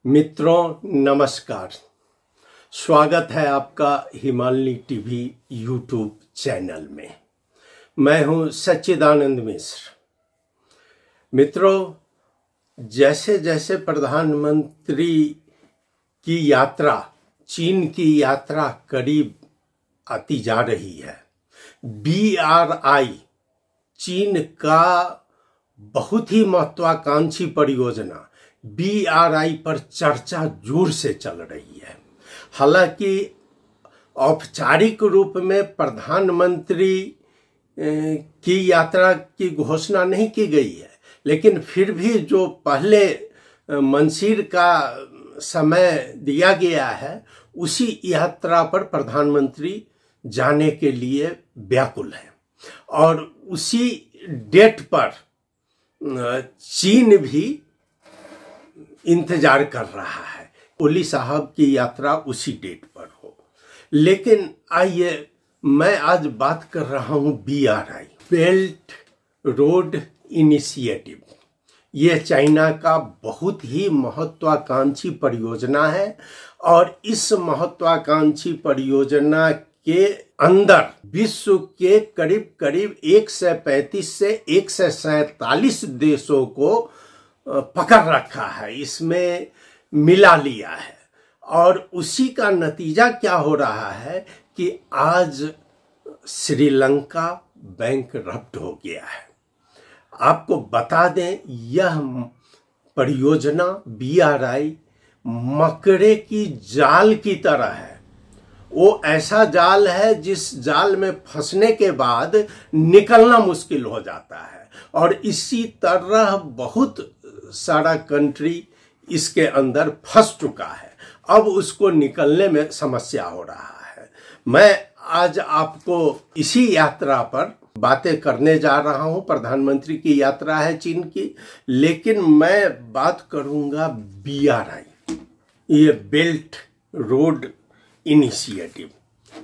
मित्रों नमस्कार। स्वागत है आपका हिमालय टीवी यूट्यूब चैनल में। मैं हूं सच्चिदानंद मिश्र। मित्रों, जैसे जैसे प्रधानमंत्री की यात्रा, चीन की यात्रा करीब आती जा रही है, BRI चीन का बहुत ही महत्वाकांक्षी परियोजना BRI पर चर्चा जोर से चल रही है। हालांकि औपचारिक रूप में प्रधानमंत्री की यात्रा की घोषणा नहीं की गई है, लेकिन फिर भी जो पहले मंशीर का समय दिया गया है, उसी यात्रा पर प्रधानमंत्री जाने के लिए व्याकुल है और उसी डेट पर चीन भी इंतजार कर रहा है। ओली साहब की यात्रा उसी डेट पर हो। लेकिन आइए, मैं आज बात कर रहा हूं BRI, बेल्ट रोड इनिशिएटिव। यह चाइना का बहुत ही महत्वाकांक्षी परियोजना है और इस महत्वाकांक्षी परियोजना के अंदर विश्व के करीब करीब 135 से 147 देशों को पकड़ रखा है, इसमें मिला लिया है। और उसी का नतीजा क्या हो रहा है कि आज श्रीलंका बैंकरप्ट हो गया है। आपको बता दें, यह परियोजना BRI मकड़े की जाल की तरह है। वो ऐसा जाल है जिस जाल में फंसने के बाद निकलना मुश्किल हो जाता है और इसी तरह बहुत सारा कंट्री इसके अंदर फंस चुका है। अब उसको निकलने में समस्या हो रहा है। मैं आज आपको इसी यात्रा पर बातें करने जा रहा हूं। प्रधानमंत्री की यात्रा है चीन की, लेकिन मैं बात करूंगा BRI, ये बेल्ट रोड इनिशिएटिव।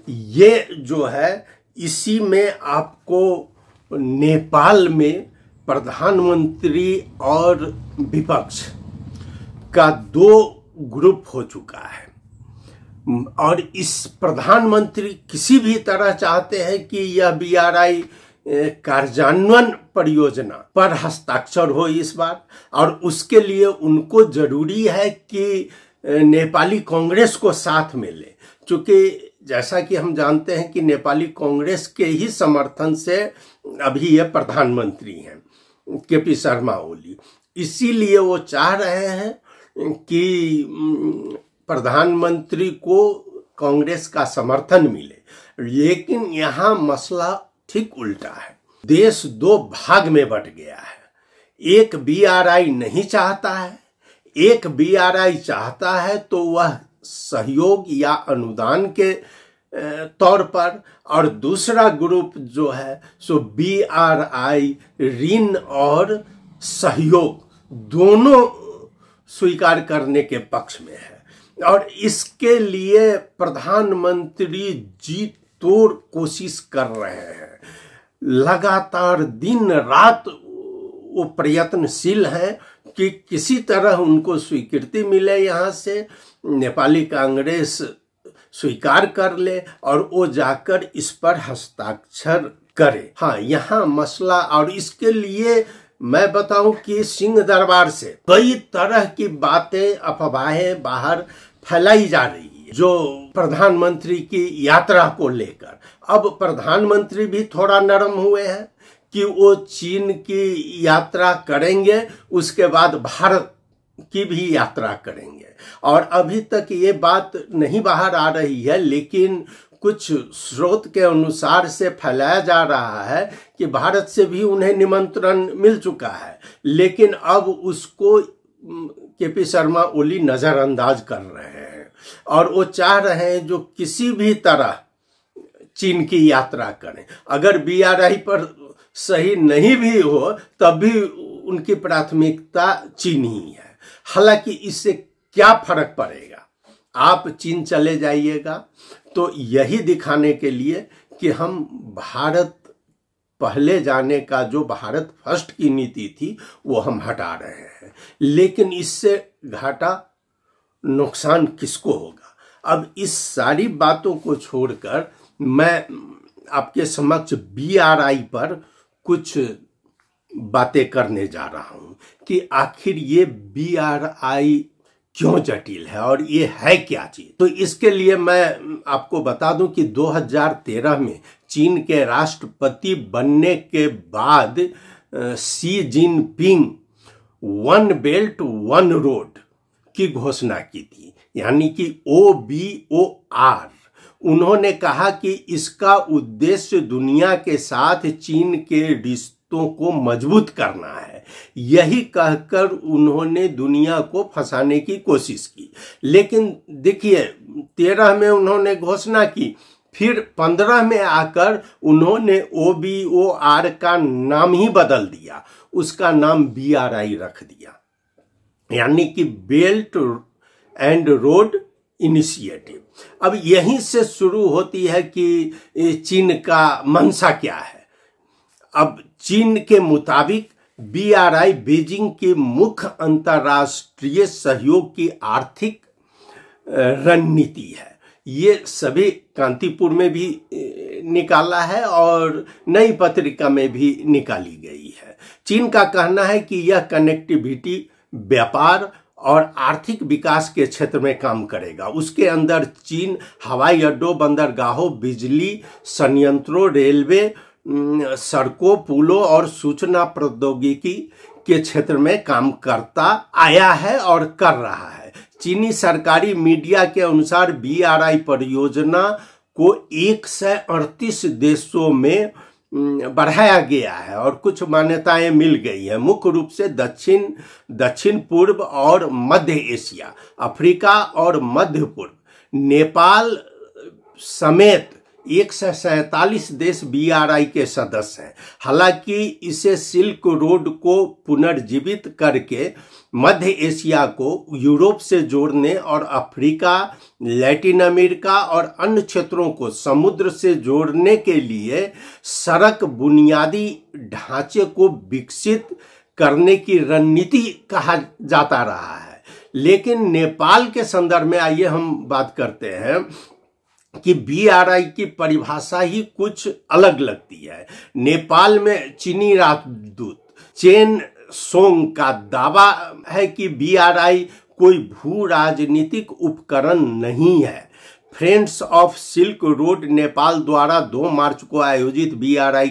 ये जो है, इसी में आपको नेपाल में प्रधानमंत्री और विपक्ष का 2 ग्रुप हो चुका है और इस प्रधानमंत्री किसी भी तरह चाहते हैं कि यह BRI कार्यान्वयन परियोजना पर हस्ताक्षर हो इस बार। और उसके लिए उनको जरूरी है कि नेपाली कांग्रेस को साथ में ले, क्योंकि जैसा कि हम जानते हैं कि नेपाली कांग्रेस के ही समर्थन से अभी ये प्रधानमंत्री हैं, KP शर्मा ओली। इसीलिए वो चाह रहे हैं कि प्रधानमंत्री को कांग्रेस का समर्थन मिले। लेकिन यहाँ मसला ठीक उल्टा है। देश 2 भाग में बट गया है। एक BRI नहीं चाहता है, एक BRI चाहता है तो वह सहयोग या अनुदान के तौर पर, और दूसरा ग्रुप जो है सो BRI ऋण और सहयोग दोनों स्वीकार करने के पक्ष में है। और इसके लिए प्रधानमंत्री जी तोड़ कोशिश कर रहे हैं। लगातार दिन रात वो प्रयत्नशील हैं कि किसी तरह उनको स्वीकृति मिले, यहाँ से नेपाली कांग्रेस स्वीकार कर ले और वो जाकर इस पर हस्ताक्षर करे। हाँ, यहाँ मसला, और इसके लिए मैं बताऊं कि सिंह दरबार से कई तरह की बातें, अफवाहें बाहर फैलाई जा रही है जो प्रधानमंत्री की यात्रा को लेकर। अब प्रधानमंत्री भी थोड़ा नरम हुए हैं कि वो चीन की यात्रा करेंगे, उसके बाद भारत की भी यात्रा करेंगे। और अभी तक ये बात नहीं बाहर आ रही है, लेकिन कुछ स्रोत के अनुसार से फैलाया जा रहा है कि भारत से भी उन्हें निमंत्रण मिल चुका है, लेकिन अब उसको KP शर्मा ओली नजरअंदाज कर रहे हैं और वो चाह रहे हैं जो किसी भी तरह चीन की यात्रा करें। अगर BRI पर सही नहीं भी हो तब भी उनकी प्राथमिकता चीन ही है। हालांकि इससे क्या फर्क पड़ेगा, आप चीन चले जाइएगा तो यही दिखाने के लिए कि हम भारत पहले जाने का, जो भारत फर्स्ट की नीति थी, वो हम हटा रहे हैं। लेकिन इससे घाटा नुकसान किसको होगा। अब इस सारी बातों को छोड़कर मैं आपके समक्ष BRI पर कुछ बातें करने जा रहा हूं कि आखिर ये BRI क्यों जटिल है और ये है क्या चीज। तो इसके लिए मैं आपको बता दूं कि 2013 में चीन के राष्ट्रपति बनने के बाद Xi Jinping one belt one road की घोषणा की थी, यानी कि OBOR। उन्होंने कहा कि इसका उद्देश्य दुनिया के साथ चीन के रिश्तों को मजबूत करना है। यही कहकर उन्होंने दुनिया को फंसाने की कोशिश की। लेकिन देखिए 13 में उन्होंने घोषणा की, फिर 15 में आकर उन्होंने OBOR का नाम ही बदल दिया, उसका नाम BRI रख दिया, यानी कि बेल्ट एंड रोड इनिशिएटिव। अब यहीं से शुरू होती है कि चीन का मंशा क्या है। अब चीन के मुताबिक BRI बीजिंग की मुख्य अंतर्राष्ट्रीय सहयोग की आर्थिक रणनीति है। ये सभी कांतिपुर में भी निकाला है और नई पत्रिका में भी निकाली गई है। चीन का कहना है कि यह कनेक्टिविटी, व्यापार और आर्थिक विकास के क्षेत्र में काम करेगा। उसके अंदर चीन हवाई अड्डों, बंदरगाहों, बिजली संयंत्रों, रेलवे, सड़कों, पुलों और सूचना प्रौद्योगिकी के क्षेत्र में काम करता आया है और कर रहा है। चीनी सरकारी मीडिया के अनुसार BRI परियोजना को 138 देशों में बढ़ाया गया है और कुछ मान्यताएं मिल गई हैं, मुख्य रूप से दक्षिण पूर्व और मध्य एशिया, अफ्रीका और मध्य पूर्व, नेपाल समेत 147 देश BRI के सदस्य हैं। हालांकि इसे सिल्क रोड को पुनर्जीवित करके मध्य एशिया को यूरोप से जोड़ने और अफ्रीका, लैटिन अमेरिका और अन्य क्षेत्रों को समुद्र से जोड़ने के लिए सड़क बुनियादी ढांचे को विकसित करने की रणनीति कहा जाता रहा है। लेकिन नेपाल के संदर्भ में आइए हम बात करते हैं कि BRI की परिभाषा ही कुछ अलग लगती है। नेपाल में चीनी राजदूत चेन सोंग का दावा है कि BRI कोई भू राजनीतिक उपकरण नहीं है। Friends of silk road Nepal द्वारा 2 मार्च को आयोजित BRI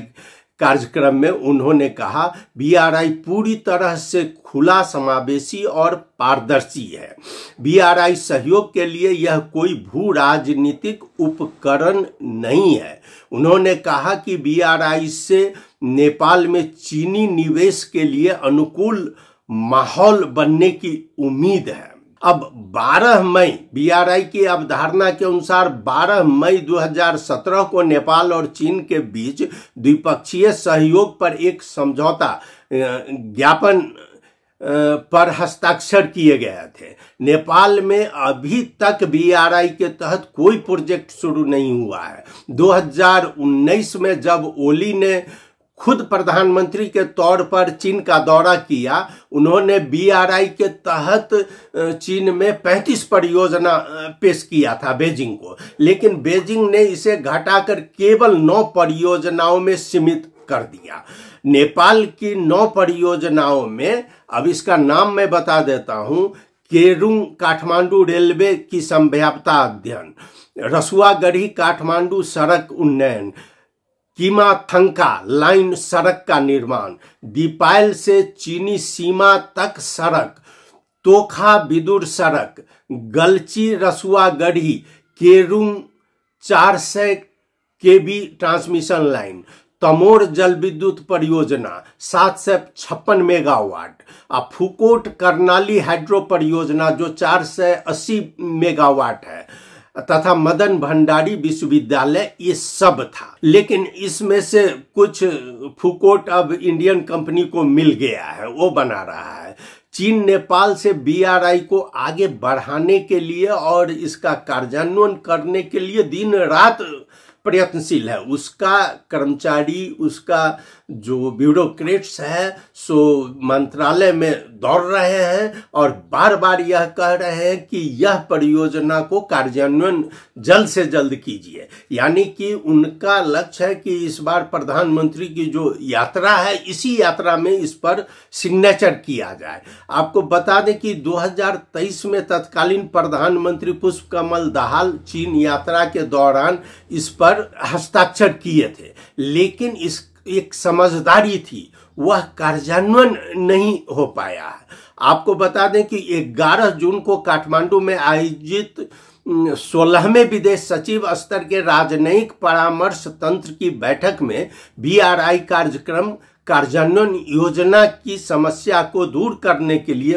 कार्यक्रम में उन्होंने कहा, BRI पूरी तरह से खुला, समावेशी और पारदर्शी है। BRI सहयोग के लिए यह कोई भू राजनीतिक उपकरण नहीं है। उन्होंने कहा कि BRI से नेपाल में चीनी निवेश के लिए अनुकूल माहौल बनने की उम्मीद है। अब 12 मई BRI की अवधारणा के अनुसार 12 मई 2017 को नेपाल और चीन के बीच द्विपक्षीय सहयोग पर एक समझौता ज्ञापन पर हस्ताक्षर किए गए थे। नेपाल में अभी तक BRI के तहत कोई प्रोजेक्ट शुरू नहीं हुआ है। 2019 में जब ओली ने खुद प्रधानमंत्री के तौर पर चीन का दौरा किया, उन्होंने BRI के तहत चीन में 35 परियोजना पेश किया था बीजिंग को, लेकिन बीजिंग ने इसे घटाकर केवल 9 परियोजनाओं में सीमित कर दिया। नेपाल की 9 परियोजनाओं में, अब इसका नाम मैं बता देता हूं, केरुंग काठमांडू रेलवे की संभाव्यता अध्ययन, रसुआगढ़ी काठमांडू सड़क उन्नयन, कीमाथंका लाइन सड़क का निर्माण, दीपायल से चीनी सीमा तक सड़क, तोखा बिदुर सड़क, गलची Rasuwagadhi Kerung 400 kV transmission line, Tamor जल विद्युत परियोजना 756 मेगावाट, फुकोट करनाली हाइड्रो परियोजना जो 480 मेगावाट है, तथा मदन भंडारी विश्वविद्यालय, ये सब था। लेकिन इसमें से कुछ फुकोट अब इंडियन कंपनी को मिल गया है, वो बना रहा है। चीन नेपाल से BRI को आगे बढ़ाने के लिए और इसका कार्यान्वयन करने के लिए दिन रात प्रयत्नशील है। उसका कर्मचारी, उसका जो ब्यूरोक्रेट्स हैं सो मंत्रालय में दौड़ रहे हैं और बार बार यह कह रहे हैं कि यह परियोजना को कार्यान्वयन जल्द से जल्द कीजिए। यानी कि उनका लक्ष्य है कि इस बार प्रधानमंत्री की जो यात्रा है इसी यात्रा में इस पर सिग्नेचर किया जाए। आपको बता दें कि 2023 में तत्कालीन प्रधानमंत्री पुष्प कमल दहाल चीन यात्रा के दौरान इस पर हस्ताक्षर किए थे, लेकिन इस एक समझदारी थी, वह कार्यान्वयन नहीं हो पाया है। आपको बता दें कि 11 जून को काठमांडू में आयोजित 16वें विदेश सचिव स्तर के राजनयिक परामर्श तंत्र की बैठक में BRI कार्यक्रम कार्यान्वयन योजना की समस्या को दूर करने के लिए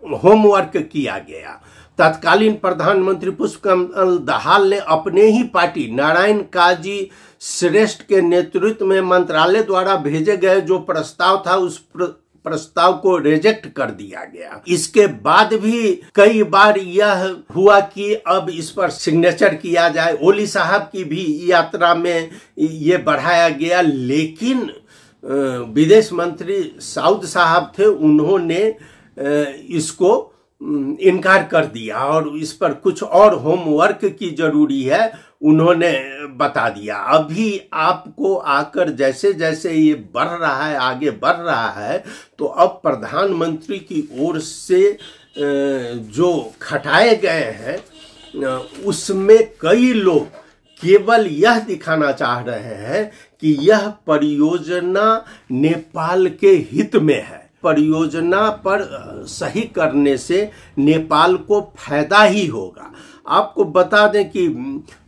होमवर्क किया गया। तत्कालीन प्रधानमंत्री पुष्पकमल दहाल ने अपने ही पार्टी नारायण काजी श्रेष्ठ के नेतृत्व में मंत्रालय द्वारा भेजे गए जो प्रस्ताव था उस प्रस्ताव को रिजेक्ट कर दिया गया। इसके बाद भी कई बार यह हुआ कि अब इस पर सिग्नेचर किया जाए। ओली साहब की भी यात्रा में ये बढ़ाया गया, लेकिन विदेश मंत्री साउद साहब थे, उन्होंने इसको इनकार कर दिया और इस पर कुछ और होमवर्क की जरूरी है उन्होंने बता दिया। अभी आपको आकर जैसे जैसे ये बढ़ रहा है, आगे बढ़ रहा है, तो अब प्रधानमंत्री की ओर से जो खटाए गए हैं उसमें कई लोग केवल यह दिखाना चाह रहे हैं कि यह परियोजना नेपाल के हित में है। परियोजना पर सही करने से नेपाल को फायदा ही होगा। आपको बता दें कि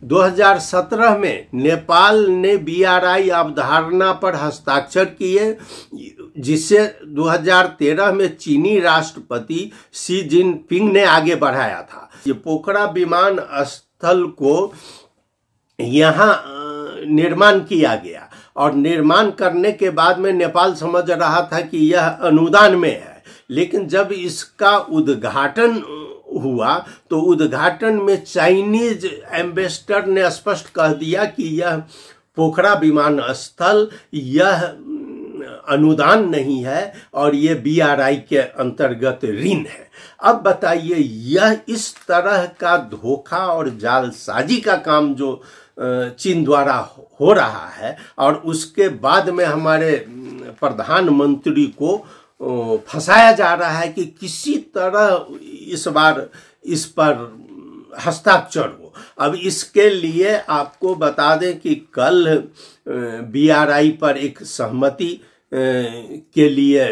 2017 में नेपाल ने BRI अवधारणा पर हस्ताक्षर किए, जिसे 2013 में चीनी राष्ट्रपति शी जिनपिंग ने आगे बढ़ाया था। ये पोखरा विमान स्थल को यहाँ निर्माण किया गया और निर्माण करने के बाद में नेपाल समझ रहा था कि यह अनुदान में है, लेकिन जब इसका उद्घाटन हुआ तो उद्घाटन में चाइनीज एम्बेसडर ने स्पष्ट कह दिया कि यह पोखरा विमान स्थल यह अनुदान नहीं है और ये BRI के अंतर्गत ऋण है। अब बताइए, यह इस तरह का धोखा और जालसाजी का काम जो चीन द्वारा हो रहा है और उसके बाद में हमारे प्रधानमंत्री को फंसाया जा रहा है कि किसी तरह इस बार इस पर हस्ताक्षर हो। अब इसके लिए आपको बता दें कि कल BRI पर एक सहमति के लिए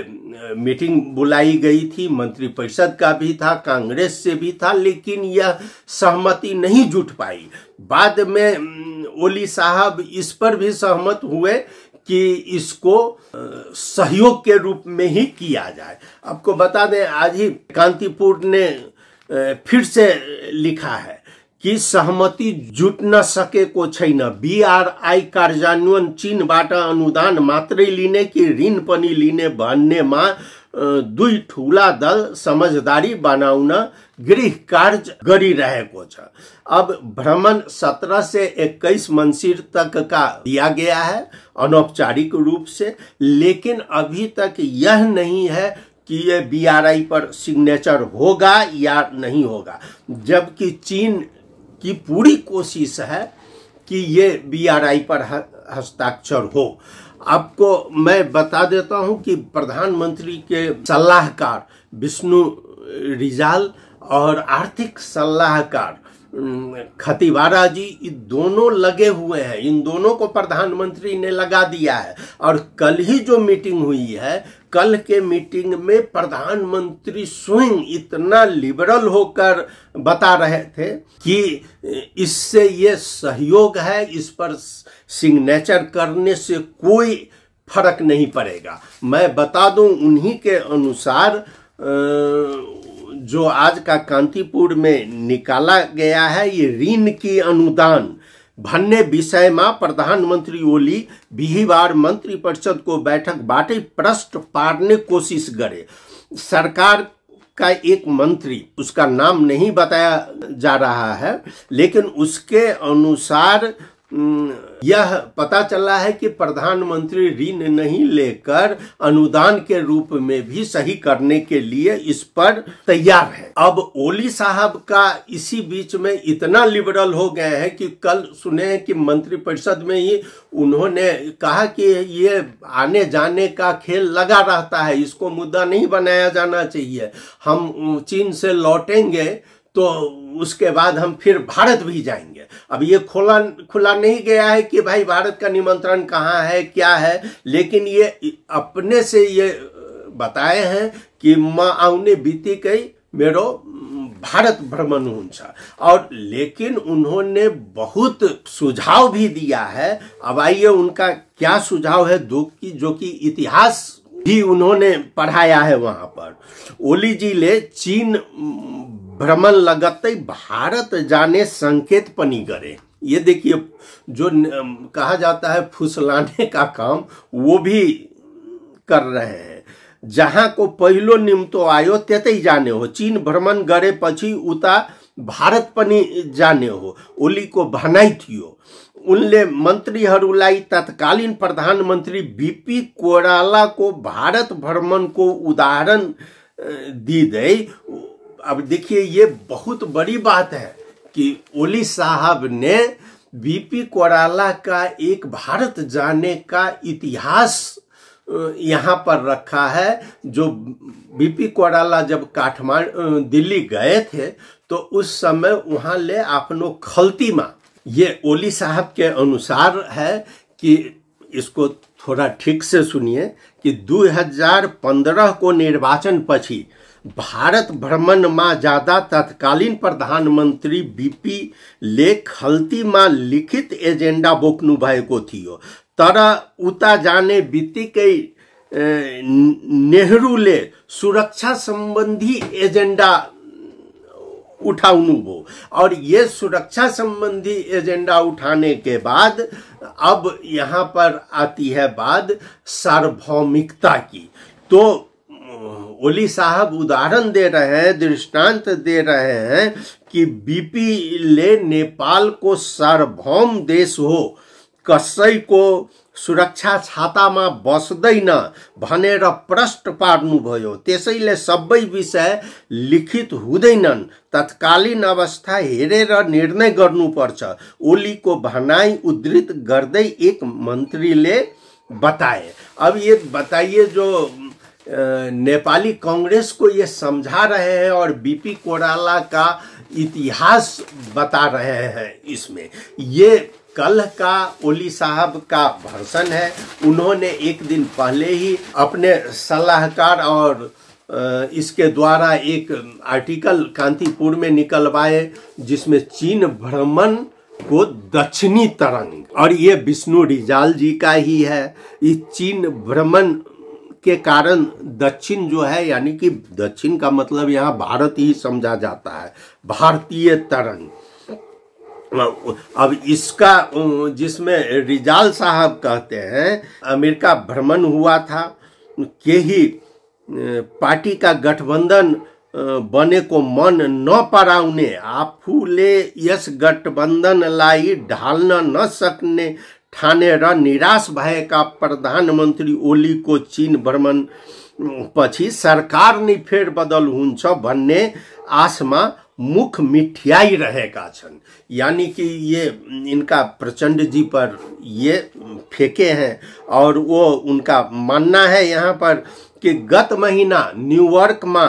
मीटिंग बुलाई गई थी, मंत्रिपरिषद का भी था, कांग्रेस से भी था, लेकिन यह सहमति नहीं जुट पाई। बाद में ओली साहब इस पर भी सहमत हुए कि इसको सहयोग के रूप में ही किया जाए। आपको बता दें, आज ही कांतिपुर ने फिर से लिखा है कि सहमति जुट न सकेको छैन, BRI कार्यान्वयन चीनबाट अनुदान मात्रै लिने कि ऋण पनि लिने भन्नेमा दुई ठूला दल समझदारी बनाउन गृह कार्य गरिरहेको छ। अब भ्रमण 17 से 21 मंसिर तक का दिया गया है अनौपचारिक रूप से, लेकिन अभी तक यह नहीं है कि ये BRI पर सिग्नेचर होगा या नहीं होगा, जबकि चीन की पूरी कोशिश है कि ये BRI पर हस्ताक्षर हो। आपको मैं बता देता हूं कि प्रधानमंत्री के सलाहकार विष्णु रिजाल और आर्थिक सलाहकार खतीवारा जी, ये दोनों लगे हुए हैं। इन दोनों को प्रधानमंत्री ने लगा दिया है और कल ही जो मीटिंग हुई है, कल के मीटिंग में प्रधानमंत्री स्वयं इतना लिबरल होकर बता रहे थे कि इससे ये सहयोग है, इस पर सिग्नेचर करने से कोई फर्क नहीं पड़ेगा। मैं बता दूं, उन्हीं के अनुसार जो आज का कांतिपुर में निकाला गया है, ये ऋण की अनुदान भन्ने विषयमा प्रधानमंत्री ओली बिहिबार मंत्री परिषद को बैठक बाटे प्रश्न पार्ने कोशिश गरे। सरकार का एक मंत्री, उसका नाम नहीं बताया जा रहा है, लेकिन उसके अनुसार यह पता चला है कि प्रधानमंत्री ऋण नहीं लेकर अनुदान के रूप में भी सही करने के लिए इस पर तैयार है। अब ओली साहब का इसी बीच में इतना लिबरल हो गए हैं कि कल सुने कि मंत्रिपरिषद में ही उन्होंने कहा कि ये आने जाने का खेल लगा रहता है, इसको मुद्दा नहीं बनाया जाना चाहिए। हम चीन से लौटेंगे तो उसके बाद हम फिर भारत भी जाएंगे। अब ये खुला नहीं गया है कि भाई भारत का निमंत्रण कहाँ है क्या है, लेकिन ये अपने से ये बताए हैं कि माँ आउने बीती गई मेरो भारत भ्रमण हुंसा। और लेकिन उन्होंने बहुत सुझाव भी दिया है। अब आइए उनका क्या सुझाव है जो कि इतिहास भी उन्होंने पढ़ाया है वहां पर। ओली जी ले चीन भ्रमण लगते भारत जाने संकेत पनी करे। ये देखिए जो कहा जाता है फुसलाने का काम वो भी कर रहे हैं। जहां को पहलो निम्तो आयो त्यतै जाने हो, चीन भ्रमण गरे पछि उता भारत पनि जाने हो, ओली को भनाई थियो। उनले मन्त्रीहरूलाई तत्कालीन प्रधानमन्त्री बीपी कोइराला को भारत भ्रमण को उदाहरण दिँदै, अब देखिए ये बहुत बड़ी बात है कि ओली साहब ने बीपी कोइराला का एक भारत जाने का इतिहास यहाँ पर रखा है। जो बीपी कोइराला जब काठमांडू दिल्ली गए थे तो उस समय वहाँ ले अपनो खल्तीमा, ये ओली साहब के अनुसार है कि इसको थोड़ा ठीक से सुनिए कि 2015 को निर्वाचन पछि भारत भ्रमण में जादा तत्कालीन प्रधानमंत्री बीपी ले खल्तीमा लिखित एजेंडा बोक्नु भएको थियो। तर उता जाने बित्तिकै नेहरूले सुरक्षा संबंधी एजेंडा उठाउनु भयो। और ये सुरक्षा संबंधी एजेंडा उठाने के बाद अब यहाँ पर आती है बात सार्वभौमिकता की। तो ओली साहब उदाहरण दे रहे हैं, दृष्टांत दे रहे हैं कि बीपी ले नेपाल को सार्वभौम देश हो, कसैको सुरक्षा छातामा बस्दैन भनेर प्रश्न पार्नुभयो। त्यसैले सबै विषय लिखित हुँदैनन्, तत्कालीन अवस्था हेरेर निर्णय गर्नुपर्छ, ओलीको भनाई उद्धृत गर्दै एक मन्त्रीले बताए। अब ये बताइए जो नेपाली कांग्रेस को ये समझा रहे हैं और बीपी कोइराला का इतिहास बता रहे हैं। इसमें ये कल का ओली साहब का भाषण है। उन्होंने एक दिन पहले ही अपने सलाहकार और इसके द्वारा एक आर्टिकल कांतिपुर में निकलवाए जिसमें चीन भ्रमण को दक्षिणी तरंग, और ये विष्णु रिजाल जी का ही है। इस चीन भ्रमण के कारण दक्षिण जो है, यानी कि दक्षिण का मतलब यहाँ भारत ही समझा जाता है, भारतीय तरंग। अब इसका जिसमें रिजाल साहब कहते हैं अमेरिका भ्रमण हुआ था के ही पार्टी का गठबंधन बने को मन न पराउने, आफूले यस गठबन्धनलाई ढाल्न नसक्ने ठानेर निराश भएका प्रधानमन्त्री ओलीको चीन भ्रमण पछि सरकार नै फेरबदल हुन्छ भन्ने आशमा मुख मिठ्याई रहेका छन्। यानी कि ये इनका प्रचंड जी पर ये फेंके हैं और वो उनका मानना है यहाँ पर कि गत महीना न्यूयॉर्क में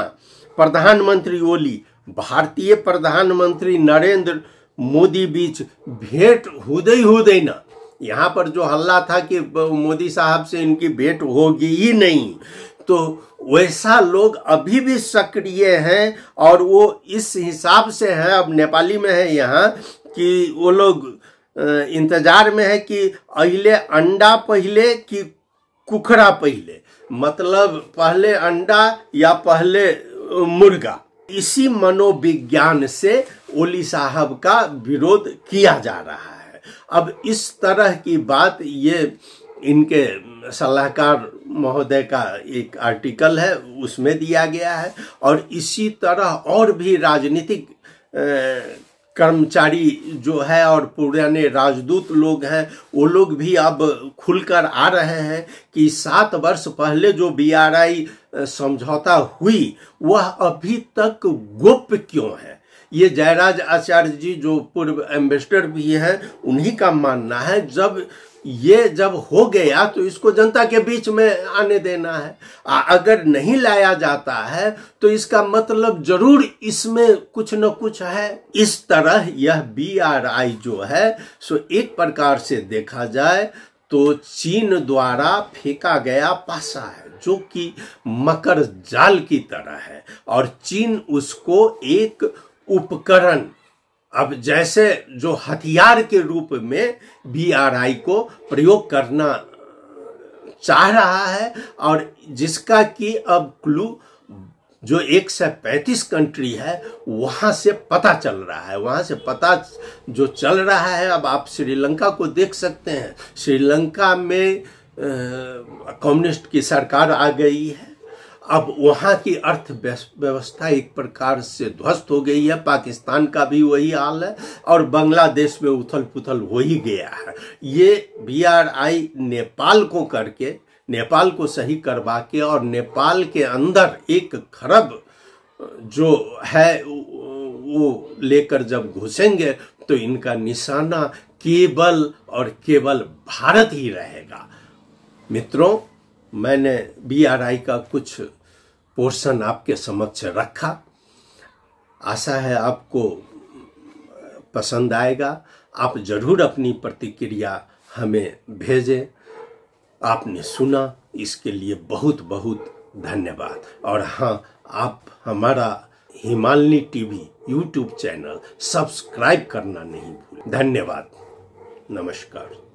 प्रधानमंत्री ओली भारतीय प्रधानमंत्री नरेंद्र मोदी बीच भेंट हुँदैन। यहाँ पर जो हल्ला था कि मोदी साहब से इनकी भेंट होगी ही नहीं, तो वैसा लोग अभी भी सक्रिय हैं और वो इस हिसाब से है, अब नेपाली में है यहाँ कि वो लोग इंतजार में है कि अइले अंडा पहले कि कुखरा पहले, मतलब पहले अंडा या पहले मुर्गा। इसी मनोविज्ञान से ओली साहब का विरोध किया जा रहा है। अब इस तरह की बात ये इनके सलाहकार महोदय का एक आर्टिकल है उसमें दिया गया है। और इसी तरह और भी राजनीतिक कर्मचारी जो है और पुराने राजदूत लोग हैं वो लोग भी अब खुलकर आ रहे हैं कि 7 वर्ष पहले जो BRI समझौता हुई वह अभी तक गोप्य क्यों है। ये जयराज आचार्य जी जो पूर्व एम्बेसडर भी हैं उन्हीं का मानना है जब हो गया तो इसको जनता के बीच में आने देना है। अगर नहीं लाया जाता है तो इसका मतलब जरूर इसमें कुछ न कुछ है। इस तरह यह BRI जो है सो एक प्रकार से देखा जाए तो चीन द्वारा फेंका गया पासा है जो कि मकर जाल की तरह है और चीन उसको एक उपकरण अब जैसे जो हथियार के रूप में BRI को प्रयोग करना चाह रहा है और जिसका कि अब क्लू जो 135 कंट्री है वहां से पता चल रहा है। वहां से पता जो चल रहा है अब आप श्रीलंका को देख सकते हैं। श्रीलंका में कम्युनिस्ट की सरकार आ गई है। अब वहाँ की अर्थव्यवस्था एक प्रकार से ध्वस्त हो गई है। पाकिस्तान का भी वही हाल है और बांग्लादेश में उथल पुथल हो ही गया है। ये BRI नेपाल को करके नेपाल को सही करवा के और नेपाल के अंदर 1 खरब जो है वो लेकर जब घुसेंगे तो इनका निशाना केवल और केवल भारत ही रहेगा। मित्रों, मैंने BRI का कुछ पोर्शन आपके समक्ष रखा। आशा है आपको पसंद आएगा। आप जरूर अपनी प्रतिक्रिया हमें भेजें। आपने सुना इसके लिए बहुत बहुत धन्यवाद। और हाँ, आप हमारा हिमालनी TV YouTube चैनल सब्सक्राइब करना नहीं भूलें। धन्यवाद। नमस्कार।